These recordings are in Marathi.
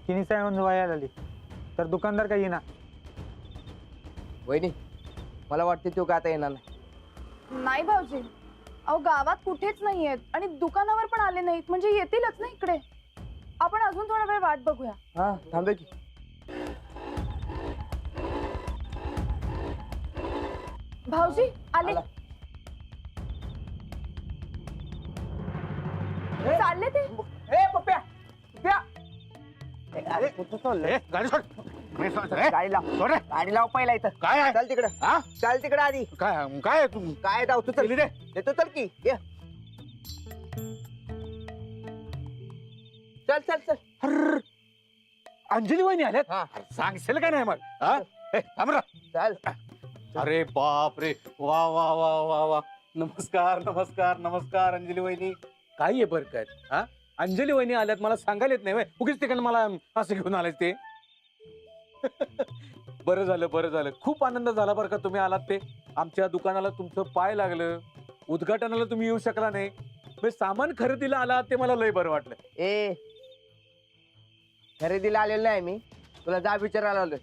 किनी साहेब व्हायला आली तर दुकानदार काही येणार. वहिनी मला वाटते तो का आता येणार नाही. नाही भाऊजी, अहो गावात कुठेच नाहीयेत आणि दुकानावर पण आले नाहीत, म्हणजे येतीलच ना इकडे. आपण अजून थोडा वेळ वाट बघूया. हा थांबे की. भाऊजी आले. आला. चालले ते. ए पप्प्या पप्प्या. अरे कुठं चाललंय? गाडी सोड. गाडी लाव. सोड रे. गाडी लाव पहिला इथं. काय आहे? चल तिकडं. हा? चल तिकडं आधी. काय काय आहे तू? काय धाव तू चल. गेली रे. येतो चल की ये. चल चल चल. अर्र. अंजली वहिनी आल्यात. हा. सांगशील का नाही मग? हा? ए, थांब रे. चल. अरे बाप रे, वा वा वा वा वा. नमस्कार नमस्कार नमस्कार अंजली वहिनी. काय आहे बरकत? हा, अंजली वहिनी आल्यात, मला सांगायला येत नाही व्हय? उगीच तिकडनं मला असं घेऊन आलाय ते. बरं झालं बरं झालं, खूप आनंद झाला बरं का तुम्ही आलात ते. आमच्या दुकानाला तुमचं पाय लागलं, उद्घाटनाला तुम्ही येऊ शकला नाही, म्हणजे सामान खरेदीला आलात ते मला लय बरं वाटलं. ए खरेदीला आलेलो नाही मी, तुला जा विचारायला आलोय.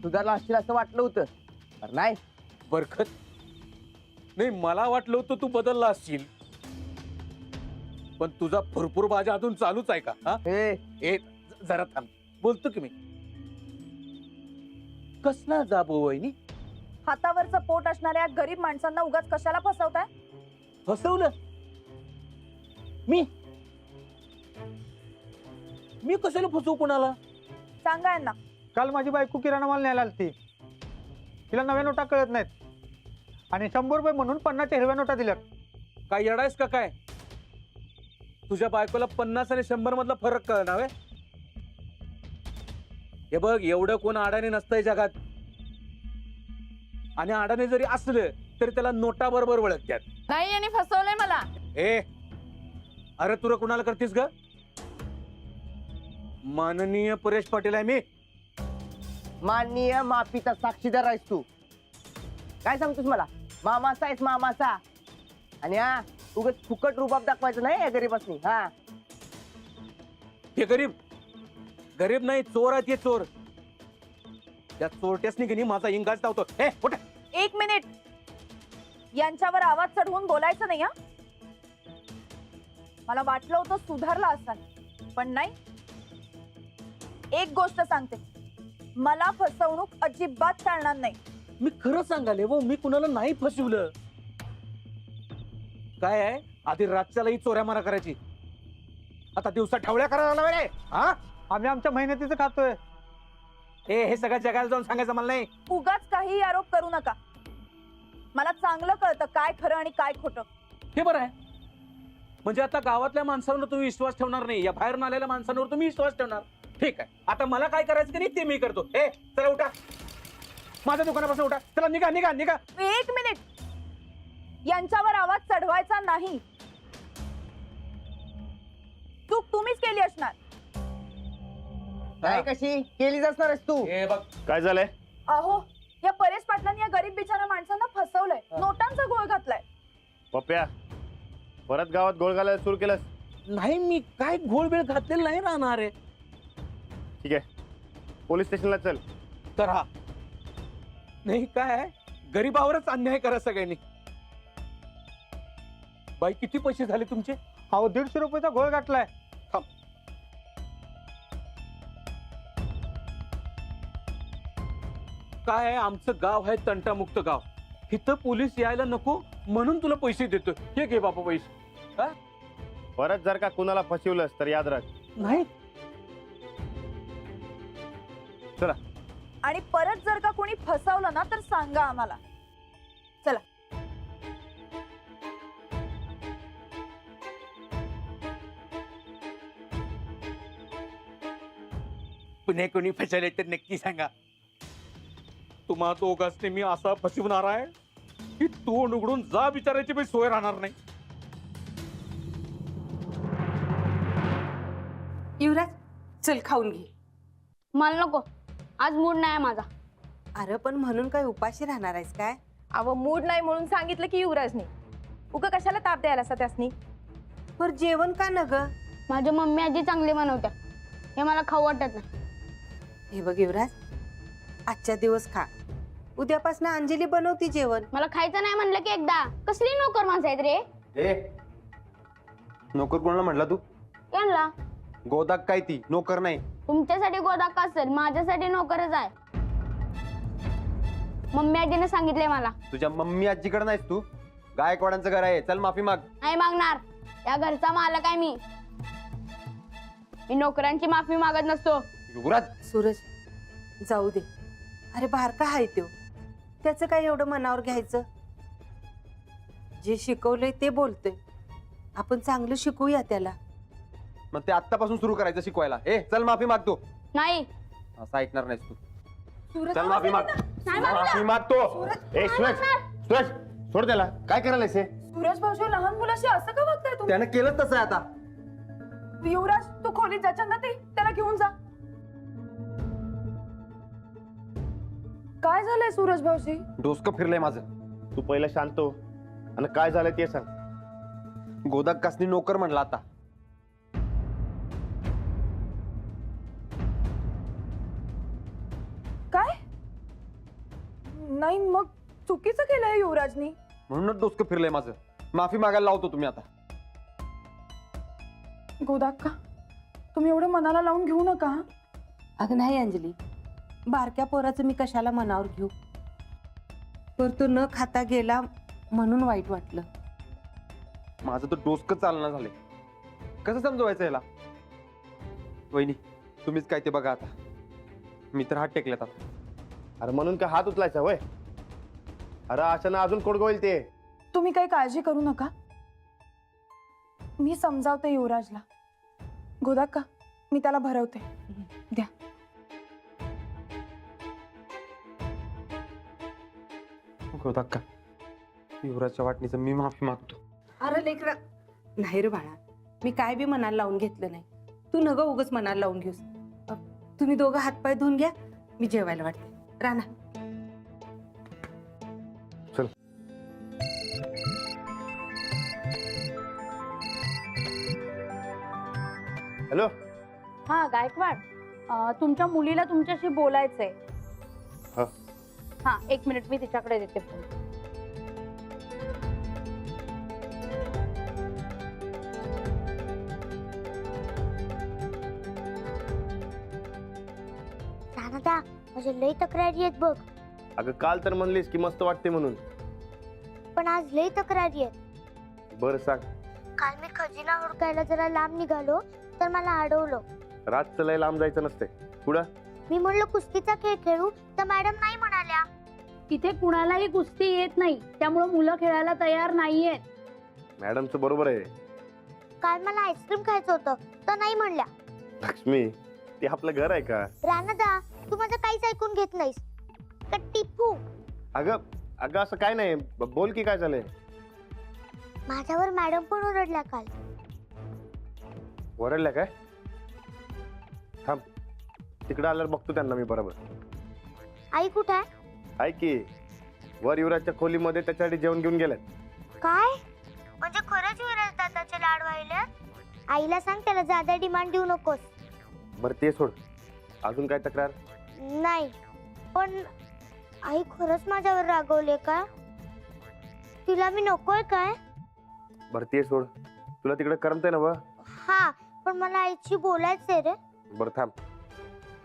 सुधारला असशील असं वाटलं होतं पण नाही. बरकत नाही, मला वाटलं होतं तू बदलला असशील, पण तुझा भरपूर बाजा अजून चालूच आहे का? हा, ए जरा थांब, बोलतो की मी. कसला जाबो वहिनी? हातावरचं पोट असणाऱ्या गरीब माणसांना उगाच कशाला फसवताय? फसवलं मी? मी कशाला फसवू कोणाला? सांगा यांना. काल माझी बायको किराणा माल न्यायला आलती. तिला नव्या नोटा कळत नाहीत आणि 100 रुपये म्हणून 50 हिरव्या नोटा दिल्यात. काय येडायस का काय? तुझ्या बायकोला 50 आणि 100 मधला फरक कळणार आहे? हे बघ, एवढं कोण अडाणी नसतंय जगात, आणि अडाणी जरी असलं तरी त्याला नोटा बरोबर ओळखतात. नाही, यांनी फसवलंय मला. ए अरे तुला कुणाला करतीस ग? माननीय परेश पाटील आहे मी. माननीय माफीचा साक्षीदार आहेस तू. काय सांगतोस मला? मामाचा आहेस मामाचा. आणि हा उगाच फुकट रुबाब दाखवायचं नाही या गरीबासनी. हा हे गरीब गरीब नाही, चोर आहेत हे, चोर. त्या चोरट्यासनी की नाही माझा इंगाज धावतो. हे कुठे? 1 मिनिट, यांच्यावर आवाज चढवून बोलायचं नाही. हा, मला वाटलं होतं सुधारला असाल, पण नाही. एक गोष्ट सांगते, मला फसवणूक अजिबात चालणार नाही. मी खरं सांगाले वो, मी कुणाला नाही फसवलं. काय आहे, आधी रातच्यालाही चोऱ्या मारा करायची, आता दिवसा ठेवल्या करायला लागला रे. हा, आम्ही आमच्या मेहनतीचं खातोय. हे सगळ्या जगाला जाऊन सांगायचं मला नाही. उगाच काही आरोप करू नका. मला चांगलं कळतं काय खरं आणि काय खोटं. हे बरं आहे, म्हणजे आता गावातल्या माणसांवर तुम्ही विश्वास ठेवणार नाही, या बाहेरून आलेल्या माणसांवर तुम्ही विश्वास ठेवणार. ठीक आहे, आता मला काय करायचं की नाही ते मी करतो. हे चला उठा, माझ्या दुकानापासून उठा. चला निघा निघा निघा. 1 मिनिट, यांच्यावर आवाज चढवायचा नाही. चूक तुम्हीच केली असणार. काय कशी केलीच असणारच तू. हे बघ, काय झालंय? अहो, या परेश पाटलांनी या गरीब बिचारा माणसांना फसवलंय, नोटांचा गोळ घातलाय. पप्प्या परत गावात गोळ घालायला सुरू केलंस? नाही मी काय घोळवेळ घातलेला नाही राहणार आहे. ठीक आहे, पोलीस स्टेशनला चल. तर हा नाही, काय आहे, गरीबावरच अन्याय करा सगळ्यांनी. बाई किती पैसे झाले तुमचे? अहो 150 रुपयाचा घोळ गाठलाय. काय आहे, आमचं गाव आहे तंटामुक्त गाव, इथं पोलीस यायला नको म्हणून तुला पैसे देतो. हे घे बापा पैसे. हा? परत जर का कुणाला फसवलंस तर याद राख. नाही, चला. आणि परत जर का कोणी फसवलं ना तर सांगा आम्हाला. चला. पुणे कोणी फसवले तर नक्की सांगा. तुम्हा दोघांनी मी असा फसवणार आहे की तोंड उघडून जा विचारायची पण सोय राहणार नाही. युवराज चल खाऊन घे. मला नको, आज मूड नाही माझा. अरे पण म्हणून काय उपाशी राहणार आहेस काय? अहो मूड नाही म्हणून सांगितलं की युवराजनी. उगा कशाला ताप द्यायला असं त्यासनी. पर जेवण का न ग? माझी मम्मी आजी चांगली बनवत्या. हे मला खाऊ वाटत नाही. हे बघ युवराज, आजच्या दिवस खा, उद्यापासून अंजली बनवती जेवण. मला खायचं नाही म्हणलं की एकदा. कसली नोकर माणसं आहेत रे. ए नोकर कोणाला म्हटला तू? यांना गोदाक काय ती नोकर नाही. तुमच्यासाठी गोदाका असेल, माझ्यासाठी नोकरच आहे. मम्मी आजीने सांगितलंय मला. तुझ्या मम्मी आजीकडे नाहीस तू. गायकवाडांचं घर आहे, चल माफी माग. नाही मागणार. या घरचा मालक आहे मी. मी नोकरांची माफी मागत नसतो. युवराज सूरज, जाऊ दे. अरे बारका हाय त्यो, त्याचं काय एवढं मनावर घ्यायचं. जे शिकवलंय ते बोलतोय, आपण चांगलं शिकवूया त्याला. मग ते आत्तापासून सुरू करायचं शिकवायला. ए चल माफी मागतो. नाही असं ऐकणार नाहीस तू. सूरज, चल माफी माग. नाही मागणार. माफी मागतो. ए सूरज, सूरज सोड त्याला. काय करायलायस हे? सूरज भाऊजी, लहान मुलाशी असं का वागताय तुम्ही? त्यानं केलं तसं आहे आता. युवराज, तू खोलीत जा. चंदा ते त्याला घेऊन जा. काय झालंय सूरज भाऊजी? डोसकं फिरलंय माझं. तू पहिलं शांत हो आणि काय झालं ते सांग. गोदाक कसली नोकर म्हणला आता. काय? नाही, मग चुकीचं केलंय युवराजनी. म्हणूनच डोसकं फिरलंय माझं. माफी मागायला लावतो तुम्ही आता. गोदाक्का, तुम्ही एवढं मनाला लावून घेऊ नका. अगं नाही अंजली, बारक्या पोराचं मी कशाला मनावर घेऊ. पर तो न खाता गेला म्हणून वाईट वाटलं. माझं तर डोसकं चालना झालंय. कसं समजवायचं याला. वहिनी तुम्हीच काय ते बघा आता. मी तर हात टेकलेत आता. अरे म्हणून काय हात उचलायचा वय? अरे अशानं अजून कोड होईल ते. तुम्ही काही काळजी करू नका. मी समजावते युवराजला. गोदाक्का, मी त्याला भरवते. द्या. गोदाक्का, युवराजच्या वाटणीचं मी माफी मागतो. अरे लेकरा, नाही रे बाळा, मी काय बी मनाला लावून घेतलं नाही. तू नग उगच मनाला लावून घेऊस. तुम्ही दोघं हातपाय धुवून घ्या, मी जेवायला वाटते. राणा, हॅलो. हा गायकवाड, तुमच्या मुलीला तुमच्याशी बोलायचंय. हा. हा, 1 मिनिट, मी तिच्याकडे देते फोन. दादा, माझ्या लई तक्रारी आहेत बघ. अगं काल तर म्हणलीस की मस्त वाटते म्हणून. पण आज लई तक्रारी आहेत. बरं सांग. काल मी खजिना हुडकायला जरा लांब निघालो तर मला अडवलं. रातचं लय लांब जायचं नसते. पुढं मी म्हणलं कुस्तीचा खेळ खेळू तर मॅडम नाही म्हणाल्या. तिथे कुणालाही कुस्ती येत नाही, त्यामुळे मुलं खेळायला तयार नाहीयेत. मॅडमचं बरोबर आहे. काल मला आईस्क्रीम खायचं होतं तर नाही म्हणल्या. लक्ष्मी, ते आपलं घर आहे का? राणादा, तू माझं काहीच ऐकून घेत नाहीस का टिपू? अगं अगं असं काय नाही. बोल की काय झालंय. माझ्यावर मॅडम पण ओरडल्या काल. वरडल्या काय? थांब, तिकडे आल्यावर बघतो त्यांना मी बरोबर. आई कुठे आहे? आहे की वर युवराजच्या खोलीमध्ये त्याच्यासाठी जेवण घेऊन गेलेत. काय म्हणजे खरंच विराज दादाचे लाड व्हायले? आईला सांग त्याला ज्यादा डिमांड देऊ नकोस. बरं ते सोड. अजून काय तक्रार? नाही, पण आई खरंच माझ्यावर रागवले का? तिला मी नकोय काय? बरं ते सोड. तुला तिकडे करमतंय ना? हा, पण मला आईची बोलायचंय रे. बरं थांब.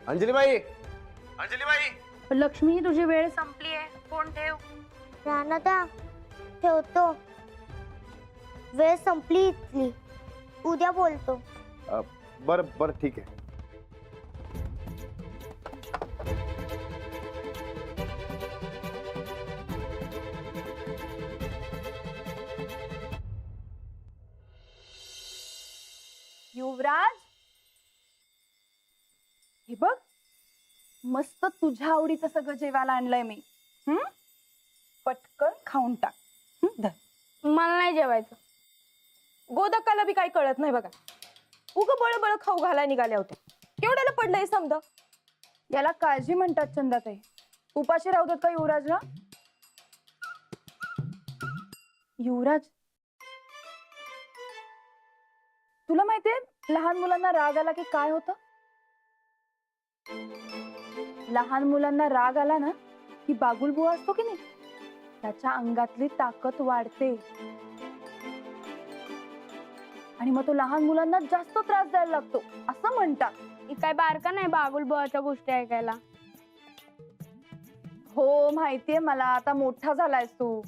अंजलीबाई, अंजलीबाई. लक्ष्मी, तुझी वेळ संपली आहे. फोन ठेव. राणादा, ठेवतो. वेळ संपली इथली. उद्या बोलतो. बरं बरं ठीक आहे. युवराज, हे बघ, मस्त तुझ्या आवडीचं सगळं जेवायला आणलंय मी. पटकन खाऊन टाक. धर. मला नाही जेवायचं. गोदक्काला बी काही कळत नाही बघा. उग बळबळ खाऊ घालाय निघाल्या होत्या. केवढ्याला पडलंय समजा. याला काळजी म्हणतात चंदाताई. उपाशी राहतात का युवराजला? युवराज, तुला माहितीये लहान मुलांना राग आला की काय होतं? लहान मुलांना राग आला ना की बागुलबुवा असतो की नाही, त्याच्या अंगातली ताकद वाढते आणि मग तो लहान मुलांना जास्त त्रास द्यायला लागतो असं म्हणतात. ही काय बारका नाही बागुलबुवाच्या गोष्टी ऐकायला. हो माहितीये मला, आता मोठा झालायस तू.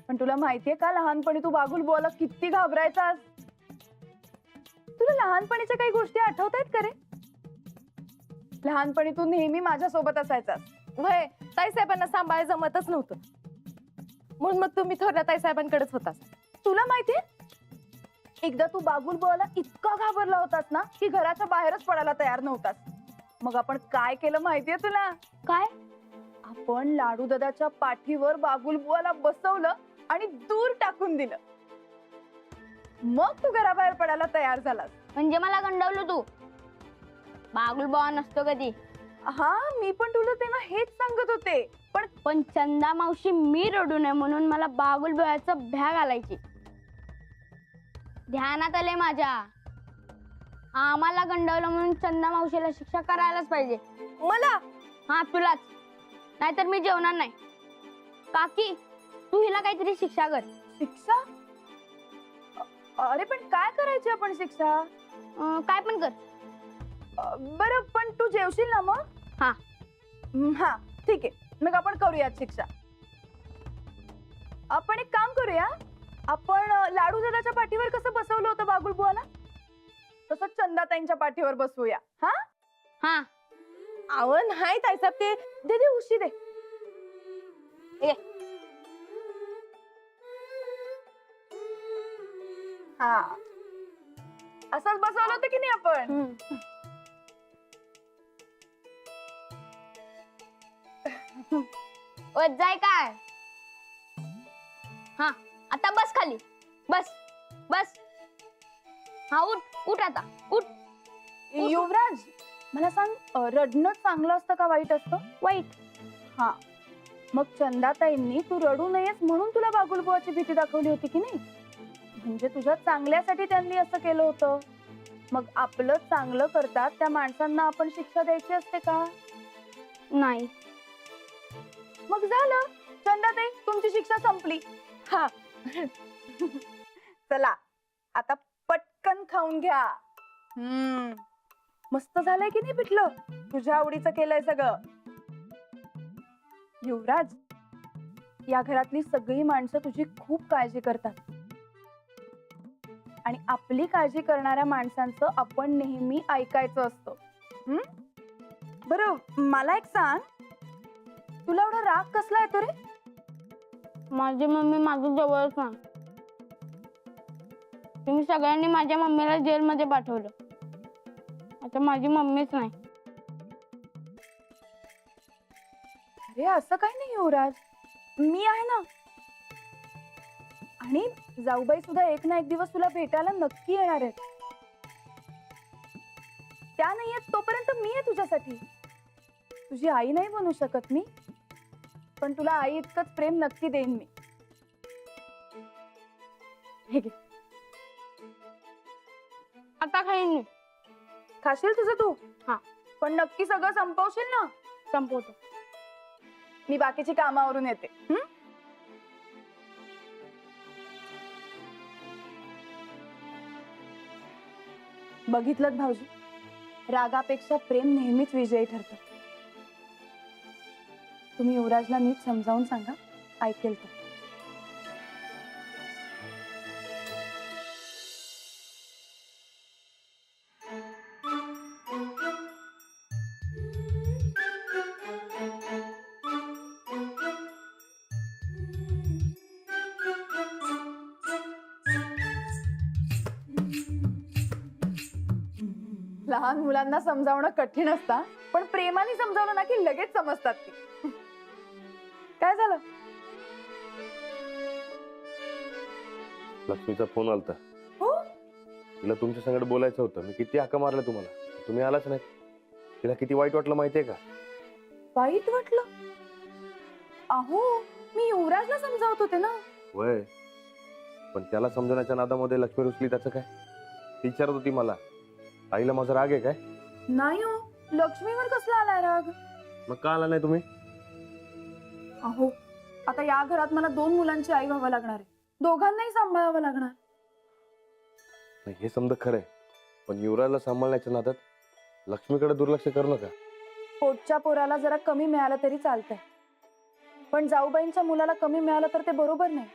पण तुला माहितीये का लहानपणी तू बागुलबुवाला किती घाबरायचास? तुला लहानपणीच्या काही गोष्टी आठवतायत का रे? लहानपणी तू नेहमी माझ्या सोबत असायचास. वय ताईसाहेबांना सांभाळ जमतच नव्हतं म्हणून मग तुम्ही थोरल्या ताईसाहेबांकडेच होतास. तुला माहितीये एकदा तू बागुलबुवाला इतका घाबरला होतास ना की घराच्या बाहेरच पडायला तयार नव्हतास. मग आपण काय केलं माहितीये तुला? काय? आपण लाडू दादाच्या पाठीवर बागुलबुवाला बसवलं आणि दूर टाकून दिलं. मग तू घराबाहेर पडायला तयार झालास. म्हणजे मला गंडवलं तू? बागुलबुवा नसतो कधी. हा मी पण तुला तेव्हा हेच सांगत होते. पण चंदा मावशी मी रडू नये म्हणून मला बागुलबुव्याचं भ्या घालायची. ध्यानात आले माझ्या. आम्हाला गंडवलं म्हणून चंदा मावशीला शिक्षा करायलाच पाहिजे. मला? हा तुलाच. नाहीतर मी जेवणार नाही. काकी तू हिला काहीतरी शिक्षा कर. शिक्षा? अरे पण काय करायची आपण शिक्षा? काय पण कर. बरं पण तू जेवशील ना मग? हा. हा ठीक आहे, मग आपण करूयात शिक्षा. आपण एक काम करूया, आपण लाडू दादाच्या पाठीवर कसं बसवलं होतं बागुलबुवाला तसं चंदाताईंच्या पाठीवर बसवूया. हा हा. अव नाही ताईसाहेब, ते दे दे उशी दे. हा असंच बसवलं होतं की नाही आपण? जाय काय? हा आता बस खाली. बस बस. हा उठ उठ आता उठ. युवराज मला सांग, रडणं चांगलं असतं का वाईट असतं? वाईट. हा मग चंदाताईंनी तू रडू नयेस म्हणून तुला बागुलबुवाची भीती दाखवली होती की नाही? म्हणजे तुझ्या चांगल्यासाठी त्यांनी असं केलं होतं. मग आपलं चांगलं करतात त्या माणसांना आपण शिक्षा द्यायची असते का? नाही. मग झालं, चंदाताई तुमची शिक्षा संपली. हा चला आता पटकन खाऊन घ्या. मस्त झालंय की नाही पिठलं? तुझ्या आवडीचं केलंय सगळं. युवराज या घरातली सगळी माणसं तुझी खूप काळजी करतात आणि आपली काळजी करणाऱ्या माणसांचं आपण नेहमी ऐकायचं असतं. बरं मला एक सांग, तुला एवढा राग कसला येतो रे? माझी मम्मी माझं जवळच नाही. तुम्ही सगळ्यांनी माझ्या मम्मीला जेलमध्ये पाठवलं. आता माझी मम्मीच नाही. अरे असं काही नाही युवराज, मी आहे ना. आणि जाऊबाई सुद्धा एक ना एक दिवस तुला भेटायला नक्की येणार आहेत. त्या नाही आहेत तोपर्यंत मी आहे तुझ्यासाठी. तुझी आई नाही बनू शकत मी, पण तुला आई इतकंच प्रेम नक्की देईन मी. हे घे. आता खाईन मी. खाशील तुझं तू? हा. पण नक्की सगळं संपवशील ना? संपवतो. मी बाकीची कामावरून येते. बघितलं भाऊजी, रागापेक्षा प्रेम नेहमीच विजयी ठरतं. तुम्ही युवराजला नीट समजावून सांगा, ऐकेल तो. लहान मुलांना समजावणं कठीण असतं, पण प्रेमाने समजावलं ना की लगेच समजतात ती. काय झालं? लक्ष्मीचा फोन आलता. हो? तिला तुमच्या संगत बोलायचं होतं. मी किती हाका मारलं तुम्हाला, तुम्ही आलाच नाही. तिला किती वाईट वाटलं माहितीये का? वाईट वाटलं? अहो मी युवराजला समजावत होते ना. वय पण त्याला समजण्याच्या नादामध्ये लक्ष्मी रुसली. त्याचं काय? ती विचारत होती मला, आईला माझा राग आहे काय? नाही हो, लक्ष्मीवर कसला आलाय राग? मग का आला नाही तुम्ही? अहो, आता या घरात मला 2 मुलांची आई व्हावं लागणार आहे. दोघांनाही सांभाळावं लागणार. नाही, हे समजा खरंय, पण युवराजला सांभाळण्याच्या नादात लक्ष्मीकडे दुर्लक्ष करू नका. पोटच्या पोराला जरा कमी मिळालं तरी चालतंय, पण जाऊबाईंच्या मुलाला कमी मिळालं तर ते बरोबर नाही.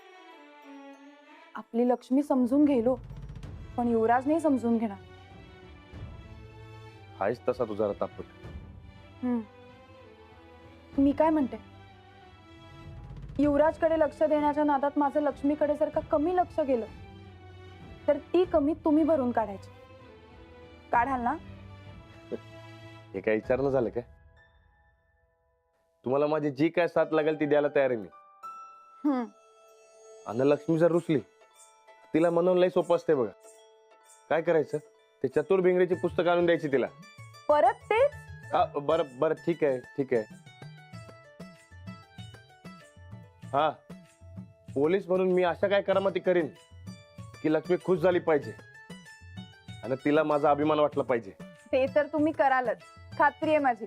आपली लक्ष्मी समजून घेलो, पण युवराज नाही समजून घेणार. हायच तसा तुझा तापट. मी काय म्हणते, युवराजकडे लक्ष देण्याच्या नादात माझं लक्ष्मीकडे जर का कमी लक्ष गेलं तर ती कमी तुम्ही भरून काढायची. काढाल ना? हे काय विचारणं झालं काय? तुम्हाला माझी जी काय साथ लागेल ती द्यायला तयार आहे मी. आणि लक्ष्मी जर रुसली, तिला म्हणून लय सोपं असते बघा. काय करायचं, ते चतुर भिंगरीची पुस्तक आणून द्यायची तिला. परत ते बरं बरं, ठीक आहे ठीक आहे. हा, पोलीस म्हणून मी अशा काय करामती करीन की लक्ष्मी खुश झाली पाहिजे आणि तिला माझा अभिमान वाटला पाहिजे. ते तर तुम्ही करालच, खात्री आहे माझी.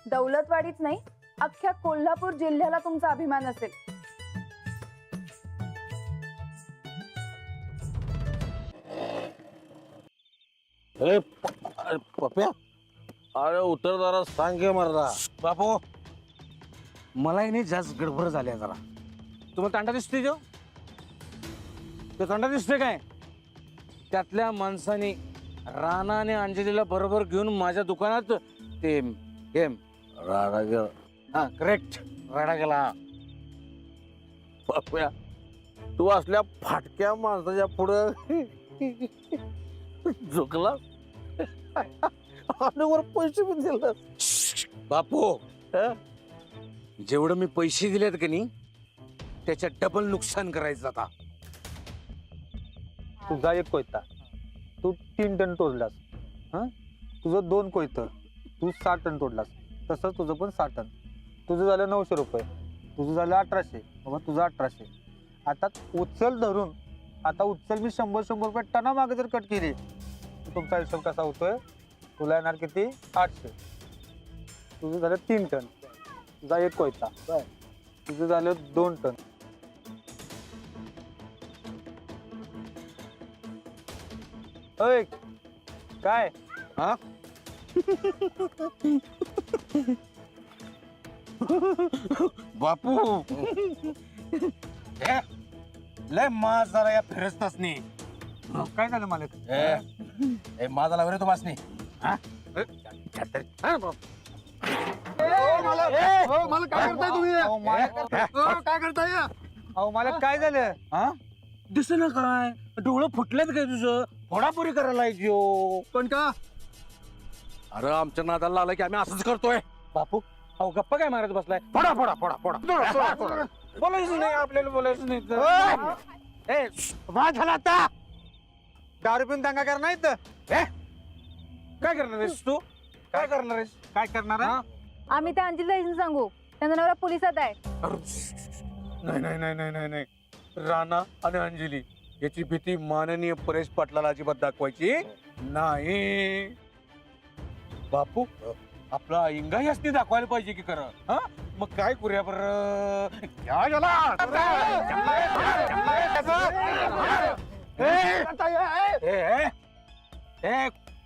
दौलतवाडीच नाही, अख्ख्या कोल्हापूर जिल्ह्याला तुमचा अभिमान असेल. पप्या, अरे उतर जरा सांग घे मर्दा. बापू, मलाही नाही जास्त गडबड झाली जरा. तुम्हाला तांडा दिसतोय तो तांडा दिसतोय काय? त्यातल्या माणसाने राणा आणि अंजलीला बरोबर घेऊन माझ्या दुकानात ते राडा गेला. हा करेक्ट, राडा गेला. पप्या, तू असल्या फाटक्या माणसाच्या पुढं झुकला आणि वर पैसे पण दिले. बापू, जेवढं मी पैसे दिलेत का नाही त्याच्या डबल नुकसान करायचं आता. तुझा 1 कोयता तू 3 टन तोडलास. तुझं 2 कोयतं तू 6 टन तोडलास. तसंच तुझं पण 6 टन. तुझं झालं 900 रुपये, तुझं झालं 1800. बाबा तुझं 1800. आता उचल धरून, आता उचल मी 100 रुपये टना मागे जर कट केली तर तुमचा हिशोब कसा होतोय? तुला येणार किती? 800. तुझं झालं 3 टन. तुझा 1 कोयता, तुझं झालं 2 टन. अय काय? हा बापू, लय मास जरा या फिरस्तच नाही. काय झालं मालक? माझा लावरे तो मासनी. काय करताय? अहो मालक काय झालं? दिस ना काय डोळं फुटलेत काय तुझं? फोडापोरी करायला येतो. पण का? अरे आमच्या नादाला लागला की आम्ही असंच करतोय. बापू, अहो गप्पा काय मारत बसलाय? फोडा फोडा फोडा फोडा. बोलायचं नाही आपल्याला, बोलायचं नाही. झाला आता दारू पिऊन दंगा करणार नाहीत. काय करणार आहेस तू? काय करणार आहेस? काय करणार आहे? आम्ही त्या अंजलीला सांगू, त्यांचा नवरा पोलिसात आहे. नाही नाही नाही नाही नाही नाही, राणा आणि अंजली याची भीती माननीय परेश पाटलाला अजिबात दाखवायची नाही. बापू, आपला इंगाही असते दाखवायला पाहिजे की खरं. हा मग काय करूया बरं?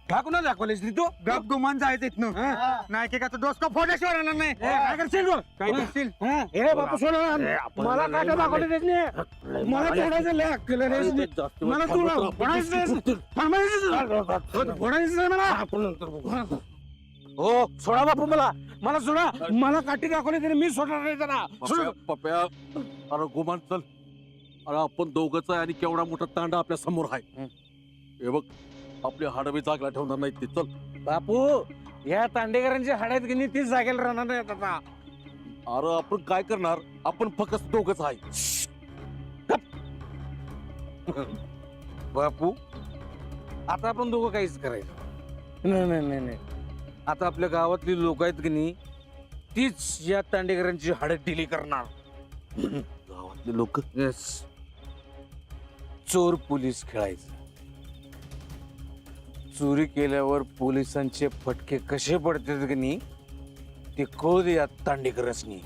ठाकून दाखवलेस तू? गप गुमान जायचं इथनं. नाही की का डोसका फोडल्याशिवाय राहणार नाही. काय करशील तू? काय करशील? हे बापू सोड, मला काय दाखवले नाही. मला फोडायचं लय अक्कल आहे रे. मला तुला फोडायचं मला. हो सोडा बापू, मला सोडा. मला काठी दाखवली तरी मी सोडणार नाही त्याला. पप्या, अरे गुमान चल. अरे आपण दोघंच आहे आणि केवढा मोठा तांडा आपल्या समोर आहे. हे बघ, आपली हाडबी जागला ठेवणार नाही ते. चल बापू, या तांडेकरांची हाड्यात गेली तीच जागेला राहणार नाही आता. अरे आपण काय करणार? आपण फक्त दोघंच आहे. बापू, आता आपण दोघं काहीच करायचं नाही. नाही नाही नाही, आता आपल्या गावातली लोक आहेत की नाही तीच या तांडेकरांची हाडं डिली करणार. गावातले लोक. येस, चोर पोलीस खेळायचं. चोरी केल्यावर पोलिसांचे फटके कसे पडतात की नाही ते कळू दे या तांडेकरसनी.